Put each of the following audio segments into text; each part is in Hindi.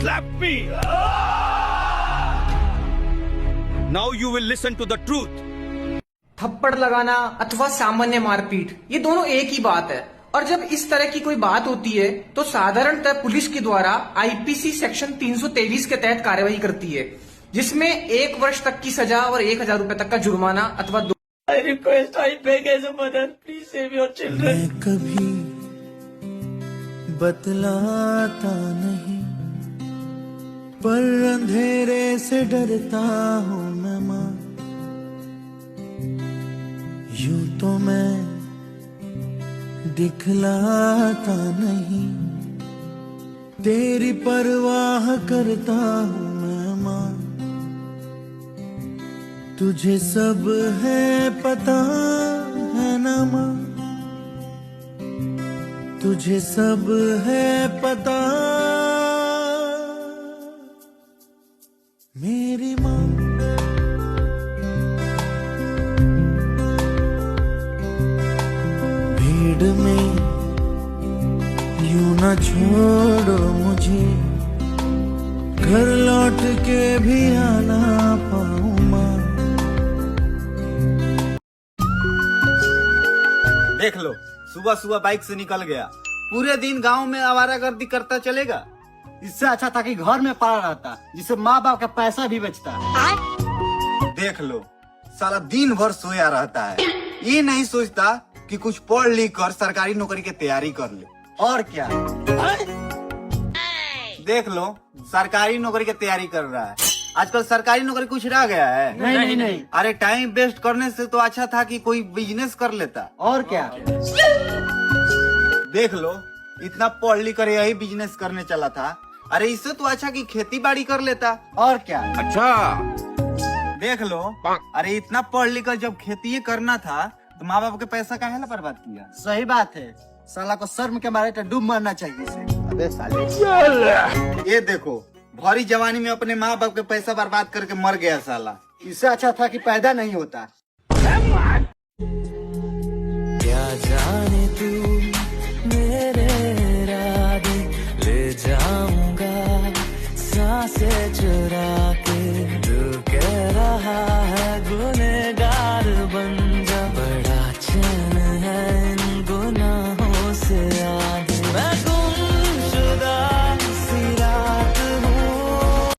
slapped me. Now you will listen to the truth. थप्पड़ लगाना अथवा सामान्य मारपीट, ये दोनों एक ही बात है। और जब इस तरह की कोई बात होती है तो साधारणतः पुलिस के द्वारा आईपीसी सेक्शन 323 के तहत कार्यवाही करती है, जिसमें 1 वर्ष तक की सजा और 1,000 रुपए तक का जुर्माना अथवा I request, I beg as a mother, please save your children. मैं कभी बतलाता नहीं, पर अंधेरे से डरता हूँ मैं माँ। यूं तो मैं दिखलाता नहीं, तेरी परवाह करता हूँ मैं माँ। तुझे सब है पता है ना माँ, तुझे सब है पता मेरी माँ। भीड़ में यूं न छोड़ो मुझे, घर लौट के भी आना पाऊँ माँ। देख लो, सुबह सुबह बाइक से निकल गया, पूरे दिन गांव में आवारागर्दी करता चलेगा। इससे अच्छा था कि घर में पड़ा रहता, जिससे माँ बाप का पैसा भी बचता है। देख लो, साला दिन भर सोया रहता है, ये नहीं सोचता कि कुछ पढ़ लिख कर सरकारी नौकरी की तैयारी कर ले। और क्या? देख लो, सरकारी नौकरी की तैयारी कर रहा है। आजकल सरकारी नौकरी कुछ रह गया है? नहीं। अरे टाइम वेस्ट करने से तो अच्छा था कि कोई बिजनेस कर लेता। और क्या? देख लो, इतना पढ़ लिख कर यही बिजनेस करने चला था। अरे इससे तो अच्छा कि खेती बाड़ी कर लेता। और क्या? अच्छा, देख लो, अरे इतना पढ़ लिख कर जब खेती करना था तो माँ बाप के पैसा काहे ला बर्बाद किया? सही बात है, साला को शर्म के मारे तो डूब मरना चाहिए इसे। अबे साले, ये देखो, भरी जवानी में अपने माँ बाप के पैसा बर्बाद करके मर गया साला। इससे अच्छा था कि पैदा नहीं होता। क्या जाने तू मेरे इरादे ले जाऊंगा सांसें चुरा के। तू कह रहा है गुनहगार बन जा, बड़ा चैन है इन गुनाहों से आगे। मैं गुमशुदा सी रात हूँ।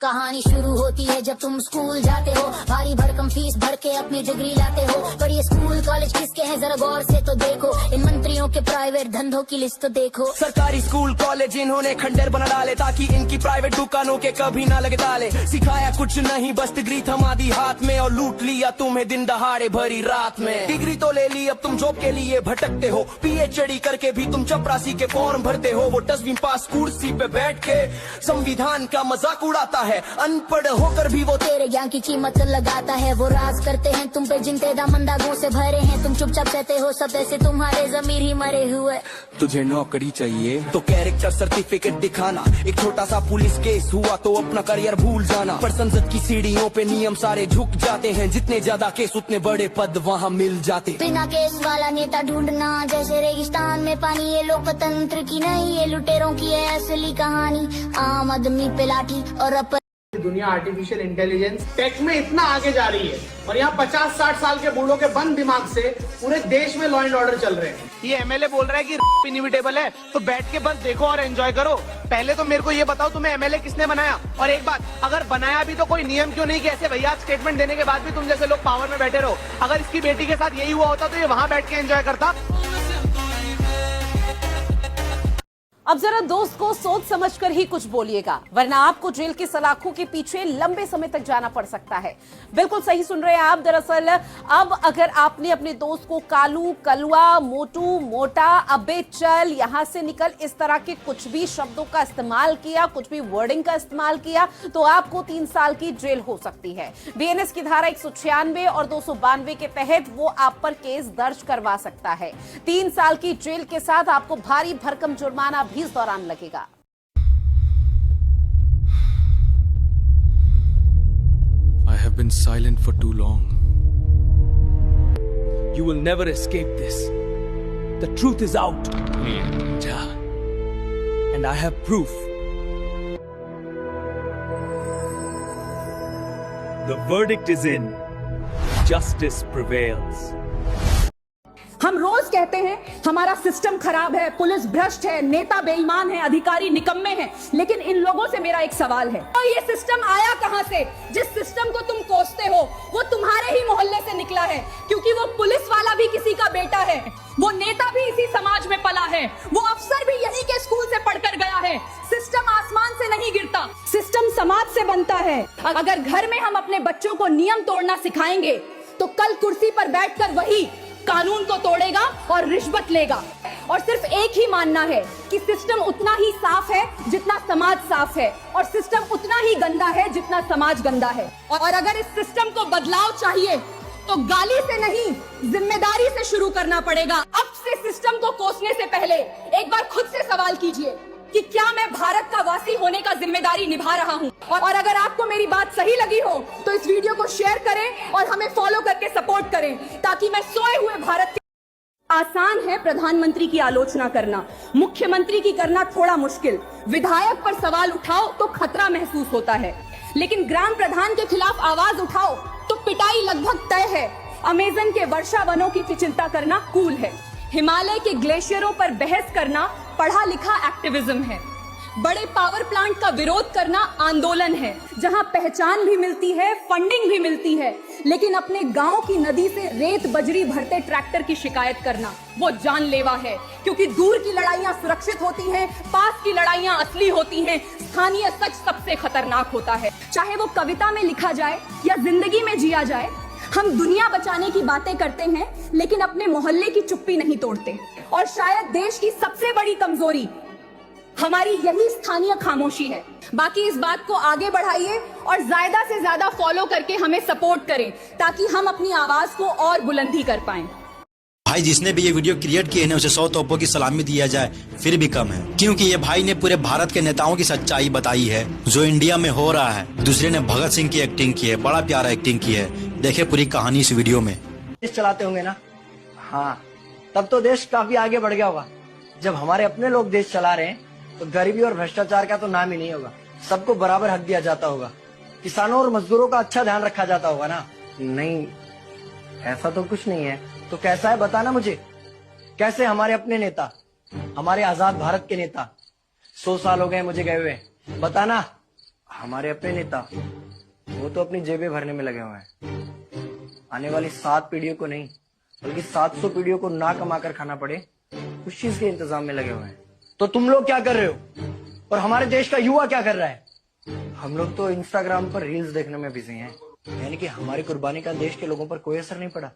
कहानी शुरू होती है जब तुम स्कूल जाते हो, भारी भरकम फीस भर के अपनी डिग्री लाते हो। पर ये स्कूल कॉलेज किसके हैं जरा गौर से तो देखो, इन मंत्रियों के प्राइवेट धंधों की लिस्ट तो देखो। सरकारी स्कूल कॉलेज इन्होंने खंडर बना डाले ताकि इनकी प्राइवेट दुकानों के कभी ना लगे ताले। सिखाया कुछ नहीं, बस डिग्री थमा दी हाथ में और लूट लिया तुम्हें दिन दहाड़े भरी रात में। डिग्री तो ले ली, अब तुम जॉब के लिए भटकते हो, पीएचडी करके भी तुम चपरासी के फॉर्म भरते हो। वो 10वीं पास कुर्सी पे बैठ के संविधान का मजाक उड़ाता है, अनपढ़ होकर भी वो तेरे ज्ञान की कीमत लगाता है। वो राज करते हैं तुम पे जिनते दामन दागों से भरे हैं, तुम चुपचाप सहते हो सब ऐसे तुम्हारे जमीर ही मरे हुए। तुझे नौकरी चाहिए तो कैरेक्टर सर्टिफिकेट दिखाना, एक छोटा सा पुलिस केस हुआ तो अपना करियर भूल जाना। पर संसद की सीढ़ियों पे नियम सारे झुक जाते हैं, जितने ज्यादा केस उतने बड़े पद वहाँ मिल जाते। बिना केस वाला नेता ढूंढना जैसे रेगिस्तान में पानी, ये लोकतंत्र की नहीं ये लुटेरों की है असली कहानी। आम आदमी पे लाठी और अपन दुनिया आर्टिफिशियल इंटेलिजेंस टेक में इतना आगे जा रही है और यहाँ 50-60 साल के बूढ़ों के बंद दिमाग से पूरे देश में लॉ एंड ऑर्डर चल रहे हैं। ये एमएलए बोल रहा है कि इनविटेबल है तो बैठ के बस देखो और एंजॉय करो। पहले तो मेरे को ये बताओ तुम्हें एमएलए किसने बनाया, और एक बात, अगर बनाया भी तो कोई नियम क्यों नहीं कि ऐसे भैया स्टेटमेंट देने के बाद भी तुम जैसे लोग पावर में बैठे रहो। अगर इसकी बेटी के साथ यही हुआ होता तो ये वहाँ बैठ के एंजॉय करता। अब जरा दोस्त को सोच समझकर ही कुछ बोलिएगा, वरना आपको जेल की सलाखों के पीछे लंबे समय तक जाना पड़ सकता है। बिल्कुल सही सुन रहे हैं आप। दरअसल अब अगर आपने अपने दोस्त को कालू, कलुआ, मोटू, मोटा, अबे चल, यहां से निकल, इस तरह के कुछ भी शब्दों का इस्तेमाल किया, कुछ भी वर्डिंग का इस्तेमाल किया तो आपको 3 साल की जेल हो सकती है। बीएनएस की धारा 196 और 292 के तहत वो आप पर केस दर्ज करवा सकता है। 3 साल की जेल के साथ आपको भारी भरकम जुर्माना भी इस दौरान लगेगा। I have been silent for too long. You will never escape this. The truth is out. Yeah. And I have proof. The verdict is in. Justice prevails. हम रोज कहते हैं हमारा सिस्टम खराब है, पुलिस भ्रष्ट है, नेता बेईमान है, अधिकारी निकम्मे हैं, लेकिन इन लोगों से मेरा एक सवाल है, तो ये सिस्टम आया कहां से? जिस सिस्टम को तुम कोसते हो वो तुम्हारे ही मोहल्ले से निकला है, क्योंकि वो पुलिस वाला भी किसी का बेटा है, वो नेता भी इसी समाज में पला है, वो अफसर भी यही के स्कूल से पढ़कर गया है। सिस्टम आसमान से नहीं गिरता, सिस्टम समाज से बनता है। अगर घर में हम अपने बच्चों को नियम तोड़ना सिखाएंगे तो कल कुर्सी पर बैठकर वही कानून को तोड़ेगा और रिश्वत लेगा। और सिर्फ एक ही मानना है कि सिस्टम उतना ही साफ है जितना समाज साफ है, और सिस्टम उतना ही गंदा है जितना समाज गंदा है। और अगर इस सिस्टम को बदलाव चाहिए तो गाली से नहीं, जिम्मेदारी से शुरू करना पड़ेगा। अब से सिस्टम को कोसने से पहले एक बार खुद से सवाल कीजिए कि क्या मैं भारत का वासी होने का जिम्मेदारी निभा रहा हूँ। और अगर आपको मेरी बात सही लगी हो तो इस वीडियो को शेयर करें और हमें फॉलो करके सपोर्ट करें, ताकि मैं सोए हुए भारत के... आसान है प्रधानमंत्री की आलोचना करना, मुख्यमंत्री की करना थोड़ा मुश्किल। विधायक पर सवाल उठाओ तो खतरा महसूस होता है, लेकिन ग्राम प्रधान के खिलाफ आवाज उठाओ तो पिटाई लगभग तय है। अमेजन के वर्षा वनों की चिंता करना कूल है, हिमालय के ग्लेशियरों पर बहस करना पढ़ा लिखा एक्टिविज्म है, बड़े पावर प्लांट का विरोध करना आंदोलन है। जहां पहचान भी मिलती है, फंडिंग भी मिलती है, लेकिन अपने गांव की नदी से रेत बजरी भरते ट्रैक्टर की शिकायत करना वो जानलेवा है, क्योंकि दूर की लड़ाइयां सुरक्षित होती हैं, पास की लड़ाइयां असली होती हैं। स्थानीय सच सबसे खतरनाक होता है, चाहे वो कविता में लिखा जाए या जिंदगी में जिया जाए। हम दुनिया बचाने की बातें करते हैं, लेकिन अपने मोहल्ले की चुप्पी नहीं तोड़ते। और शायद देश की सबसे बड़ी कमजोरी हमारी यही स्थानीय खामोशी है। बाकी इस बात को आगे बढ़ाइए और ज्यादा से ज्यादा फॉलो करके हमें सपोर्ट करें, ताकि हम अपनी आवाज को और बुलंदी कर पाएं। भाई जिसने भी ये वीडियो क्रिएट किए हैं उसे 100 तोपों की सलामी दिया जाए फिर भी कम है, क्योंकि ये भाई ने पूरे भारत के नेताओं की सच्चाई बताई है जो इंडिया में हो रहा है। दूसरे ने भगत सिंह की एक्टिंग की है, बड़ा प्यारा एक्टिंग की है। देखे पूरी कहानी इस वीडियो में। देश चलाते होंगे ना, हाँ, तब तो देश काफी आगे बढ़ गया होगा। जब हमारे अपने लोग देश चला रहे हैं तो गरीबी और भ्रष्टाचार का तो नाम ही नहीं होगा, सबको बराबर हक दिया जाता होगा, किसानों और मजदूरों का अच्छा ध्यान रखा जाता होगा ना। नहीं, ऐसा तो कुछ नहीं है। तो कैसा है बताना मुझे, कैसे हमारे अपने नेता, हमारे आजाद भारत के नेता, 100 साल हो गए मुझे गए हुए, बताना। हमारे अपने नेता वो तो अपनी जेबें भरने में लगे हुए हैं। आने वाली 7 पीढ़ियों को नहीं बल्कि 700 पीढ़ियों को ना कमा कर खाना पड़े, उस चीज के इंतजाम में लगे हुए हैं। तो तुम लोग क्या कर रहे हो और हमारे देश का युवा क्या कर रहा है? हम लोग तो इंस्टाग्राम पर रील्स देखने में बिजी हैं, यानी कि हमारी कुर्बानी का देश के लोगों पर कोई असर नहीं पड़ा।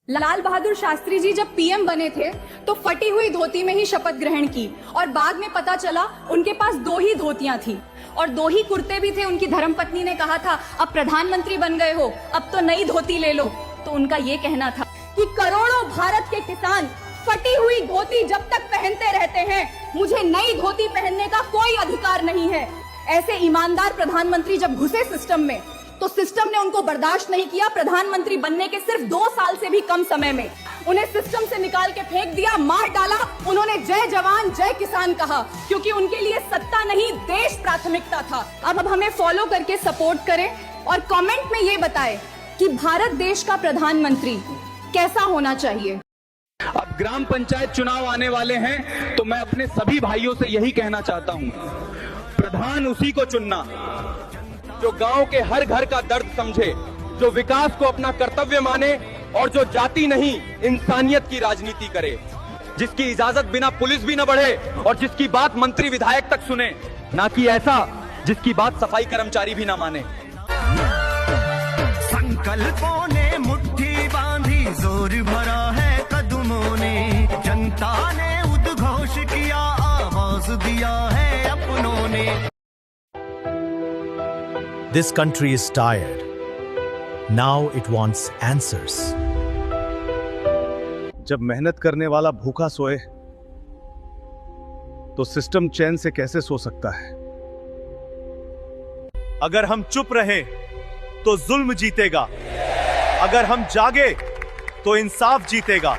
लाल बहादुर शास्त्री जी जब पीएम बने थे तो फटी हुई धोती में ही शपथ ग्रहण की, और बाद में पता चला उनके पास 2 ही धोतियां थी और 2 ही कुर्ते भी थे। उनकी धर्मपत्नी ने कहा था अब प्रधानमंत्री बन गए हो, अब तो नई धोती ले लो। तो उनका ये कहना था कि करोड़ों भारत के किसान फटी हुई धोती जब तक पहनते रहते हैं, मुझे नई धोती पहनने का कोई अधिकार नहीं है। ऐसे ईमानदार प्रधानमंत्री जब घुसे सिस्टम में तो सिस्टम ने उनको बर्दाश्त नहीं किया। प्रधानमंत्री बनने के सिर्फ 2 साल से भी कम समय में उन्हें सिस्टम से निकाल के फेंक दिया, मार डाला। उन्होंने जय जवान जय किसान कहा, क्योंकि उनके लिए सत्ता नहीं देश प्राथमिकता था। अब हमें फॉलो करके सपोर्ट करें और कमेंट में ये बताएं कि भारत देश का प्रधानमंत्री कैसा होना चाहिए। अब ग्राम पंचायत चुनाव आने वाले हैं तो मैं अपने सभी भाइयों से यही कहना चाहता हूं, प्रधान उसी को चुनना जो गांव के हर घर का दर्द समझे, जो विकास को अपना कर्तव्य माने और जो जाति नहीं इंसानियत की राजनीति करे, जिसकी इजाजत बिना पुलिस भी न बढ़े और जिसकी बात मंत्री विधायक तक सुने, ना कि ऐसा जिसकी बात सफाई कर्मचारी भी ना माने। संकल्पों ने मुट्ठी बांधी, जोर भरा है कदमों ने, जनता ने उद्घोष किया, आवाज दिया है अपनों ने। This country is tired. Now it wants answers. जब मेहनत करने वाला भूखा सोए तो सिस्टम चैन से कैसे सो सकता है? अगर हम चुप रहे तो जुल्म जीतेगा, अगर हम जागे तो इंसाफ जीतेगा।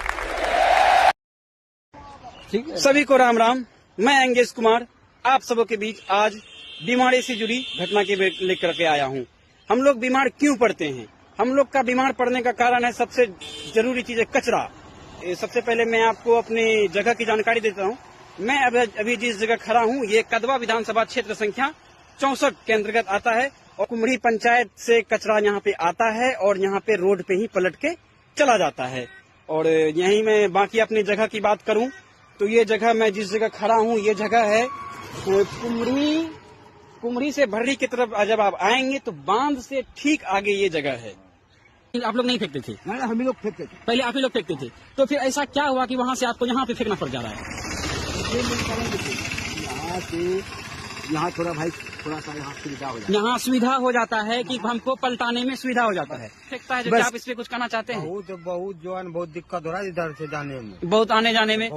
सभी को राम राम। मैं अंगेश कुमार आप सबों के बीच आज बीमारी से जुड़ी घटना के लेकर के आया हूँ। हम लोग बीमार क्यों पड़ते हैं? हम लोग का बीमार पड़ने का कारण है, सबसे जरूरी चीज है कचरा। सबसे पहले मैं आपको अपनी जगह की जानकारी देता हूँ। मैं अभी जिस जगह खड़ा हूँ ये कदवा विधानसभा क्षेत्र संख्या 64 के अंतर्गत आता है और कुमरी पंचायत से कचरा यहाँ पे आता है और यहाँ पे रोड पे ही पलट के चला जाता है। और यहीं मैं बाकी अपनी जगह की बात करूँ तो ये जगह, मैं जिस जगह खड़ा हूँ ये जगह है कुमरी से भर्री की तरफ जब आप आएंगे तो बांध से ठीक आगे ये जगह है। आप लोग नहीं फेंकते थे? हम लोग फेंकते थे। पहले आप ही लोग फेंकते थे, तो फिर ऐसा क्या हुआ कि वहाँ से आपको यहाँ पे फेंकना पड़ जा रहा है? यहाँ थोड़ा भाई थोड़ा सा यहाँ सुविधा हो जाता है। यहाँ सुविधा हो जाता है कि हमको पलटाने में सुविधा हो जाता है। फेंकता है जो, आप इस पे कुछ कहना चाहते हैं? बहुत जो है बहुत दिक्कत हो रहा है इधर से जाने में, बहुत आने जाने में।